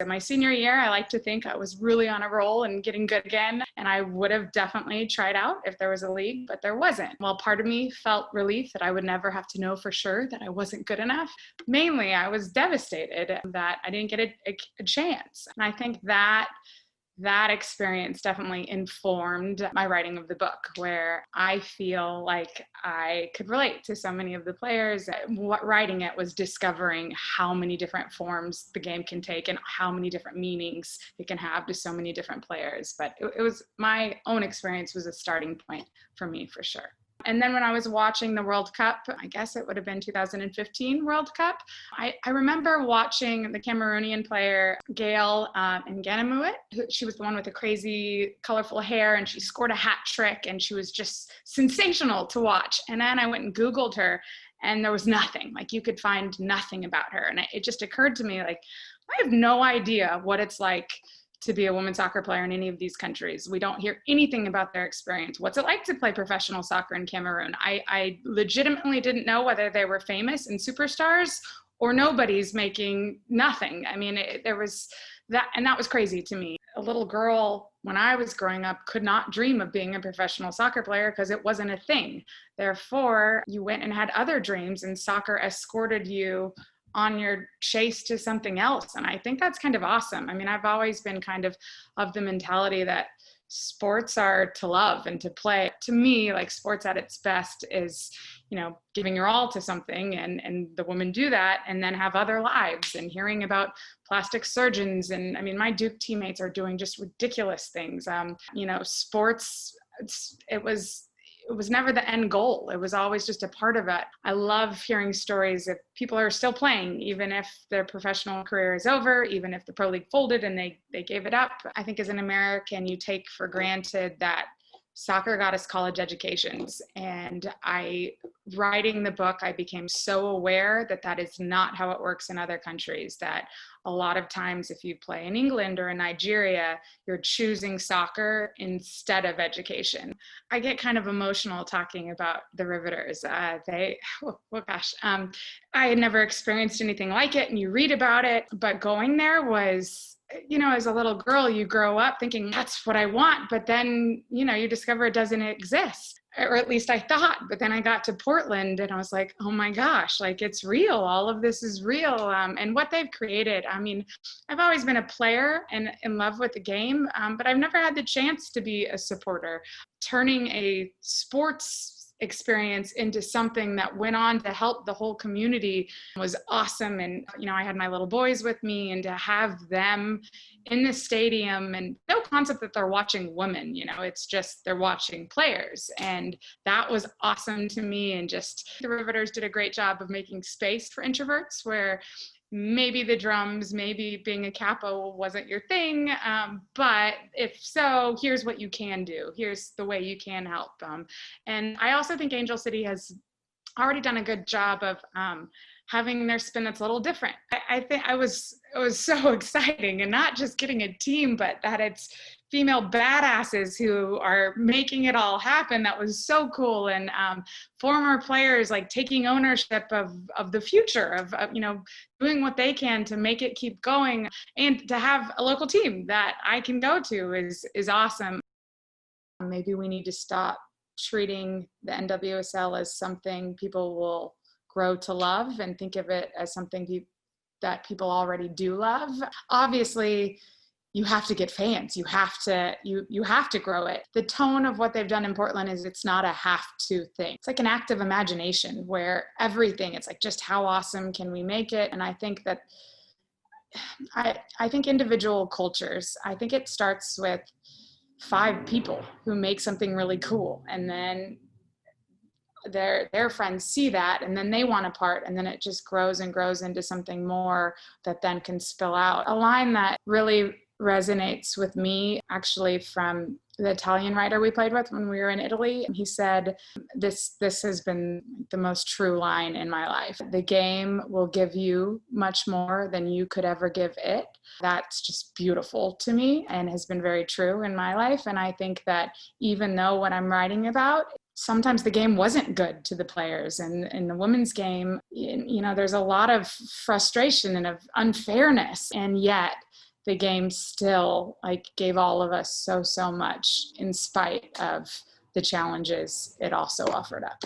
my senior year, I like to think I was really on a roll and getting good again. And I would have definitely tried out if there was a league, but there wasn't. Well, part of me felt relief that I would never have to know for sure that I wasn't good enough. Mainly, I was devastated that I didn't get a chance. And I think that experience definitely informed my writing of the book, where I feel like I could relate to so many of the players. What writing it was discovering how many different forms the game can take and how many different meanings it can have to so many different players. But it was my own experience was a starting point for me, for sure. And then when I was watching the World Cup, I guess it would have been 2015 World Cup, I remember watching the Cameroonian player, Gail Nganamouet. She was the one with the crazy, colorful hair, and she scored a hat trick, and she was just sensational to watch. And then I went and Googled her, and there was nothing. Like, you could find nothing about her. And it just occurred to me, like, I have no idea what it's like to be a women's soccer player in any of these countries. We don't hear anything about their experience. What's it like to play professional soccer in Cameroon? I legitimately didn't know whether they were famous and superstars or nobody's making nothing. I mean, there was that, and that was crazy to me. A little girl, when I was growing up, could not dream of being a professional soccer player because it wasn't a thing. Therefore, you went and had other dreams, and soccer escorted you on your chase to something else. And I think that's kind of awesome. I mean, I've always been kind of the mentality that sports are to love and to play. To me, like, sports at its best is, giving your all to something, and the women do that and then have other lives. And hearing about plastic surgeons, and I mean, my Duke teammates are doing just ridiculous things. Sports, it was never the end goal. It was always just a part of it. I love hearing stories of people are still playing, even if their professional career is over, even if the pro league folded and they gave it up. I think as an American, you take for granted that soccer got us college educations. And writing the book, I became so aware that that is not how it works in other countries, that a lot of times if you play in England or in Nigeria, you're choosing soccer instead of education. I get kind of emotional talking about the Riveters. I had never experienced anything like it, and you read about it, but going there was, as a little girl, you grow up thinking that's what I want, but then, you discover it doesn't exist, or at least I thought. But then I got to Portland and I was like, oh my gosh, like, it's real. All of this is real. And what they've created, I mean, I've always been a player and in love with the game, but I've never had the chance to be a supporter. Turning a sports experience into something that went on to help the whole community was awesome. And, I had my little boys with me, and to have them in the stadium, and no concept that they're watching women, it's just they're watching players. And that was awesome to me. And just the Riveters did a great job of making space for introverts, where maybe the drums, maybe being a capo wasn't your thing, but if so, here's what you can do. Here's the way you can help. And I also think Angel City has already done a good job of having their spin that's a little different. I think it was so exciting, and not just getting a team, but that it's female badasses who are making it all happen. That was so cool. And former players like taking ownership of the future of doing what they can to make it keep going, and to have a local team that I can go to is awesome. Maybe we need to stop treating the NWSL as something people will grow to love, and think of it as something that people already do love. Obviously, you have to get fans. You have to grow it. The tone of what they've done in Portland is, it's not a have to thing. It's like an act of imagination, where everything, it's like, just how awesome can we make it? And I think that I think individual cultures, I think it starts with 5 people who make something really cool, and then their friends see that, and then they want a part, and then it just grows and grows into something more that then can spill out. A line that really resonates with me, actually, from the Italian writer we played with when we were in Italy. He said, this has been the most true line in my life. The game will give you much more than you could ever give it. That's just beautiful to me, and has been very true in my life. And I think that even though what I'm writing about, sometimes the game wasn't good to the players, and in the women's game, there's a lot of frustration and of unfairness, and yet the game still gave all of us so much in spite of the challenges it also offered up.